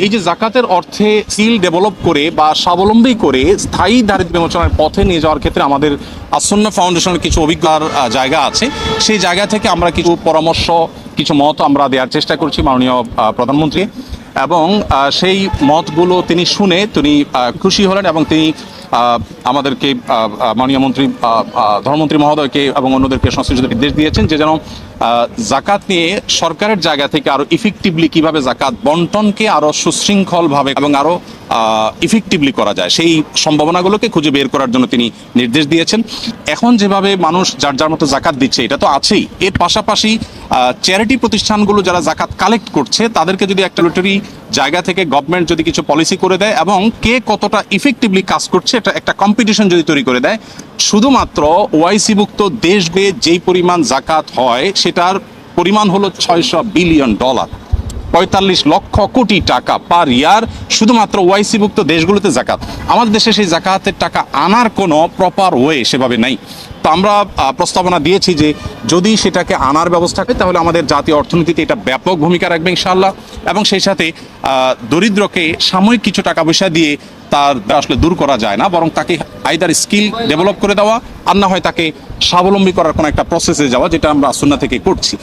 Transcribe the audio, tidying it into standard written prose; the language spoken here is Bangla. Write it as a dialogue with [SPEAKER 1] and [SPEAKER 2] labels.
[SPEAKER 1] এই যে জাকাতের অর্থে স্কিল ডেভেলপ করে বা স্বাবলম্বী করে স্থায়ী দারিদ্র্য বিমোচনের পথে নিয়ে যাওয়ার ক্ষেত্রে আমাদের আসন্না ফাউন্ডেশনের কিছু অভিজ্ঞতার জায়গা আছে। সেই জায়গা থেকে আমরা কিছু পরামর্শ, কিছু মত আমরা দেওয়ার চেষ্টা করছি মাননীয় প্রধানমন্ত্রী, এবং সেই মতগুলো তিনি শুনে তিনি খুশি হলেন এবং তিনি আমাদেরকে মাননীয় মন্ত্রী ধর্মমন্ত্রী মহোদয়কে এবং অন্যদেরকে সংশ্লিষ্ট নির্দেশ দিয়েছেন যে যেন জাকাত নিয়ে সরকারের জায়গা থেকে আরো ইফেক্টিভলি কিভাবে জাকাত বন্টনকে আরো সুশৃঙ্খলভাবে এবং আরো ইফেক্টিভলি করা যায় সেই সম্ভাবনাগুলোকে খুঁজে বের করার জন্য তিনি নির্দেশ দিয়েছেন। এখন যেভাবে মানুষ যার যার মতো জাকাত দিচ্ছে এটা তো আছেই, এর পাশাপাশি চ্যারিটি প্রতিষ্ঠানগুলো যারা জাকাত কালেক্ট করছে তাদেরকে যদি একটা লটারি জায়গা থেকে গভর্নমেন্ট যদি কিছু পলিসি করে দেয় এবং কে কতটা ইফেক্টিভলি কাজ করছে এটা একটা কম্পিটিশন যদি তৈরি করে দেয়, শুধুমাত্র ওআইসিভুক্ত দেশ বেয়ে যেই পরিমাণ জাকাত হয় সেটার পরিমাণ হলো $600 বিলিয়ন, 45 লক্ষ কোটি টাকা পার ইয়ার শুধুমাত্র ওআইসিভুক্ত দেশগুলোতে জাকাত। আমাদের দেশে সেই জাকাতের টাকা আনার কোনো প্রপার ওয়ে সেভাবে নাই। তো আমরা প্রস্তাবনা দিয়েছি যে যদি সেটাকে আনার ব্যবস্থা হয় তাহলে আমাদের জাতীয় অর্থনীতিতে এটা ব্যাপক ভূমিকা রাখবে ইনশাআল্লাহ, এবং সেই সাথে দরিদ্রকে সাময়িক কিছু টাকা পয়সা দিয়ে তার আসলে দূর করা যায় না, বরং তাকে আইদার স্কিল ডেভেলপ করে দেওয়া আর না হয় তাকে স্বাবলম্বী করার কোনো একটা প্রসেসে যাওয়া, যেটা আমরা সুন্নাহ থেকে করছি।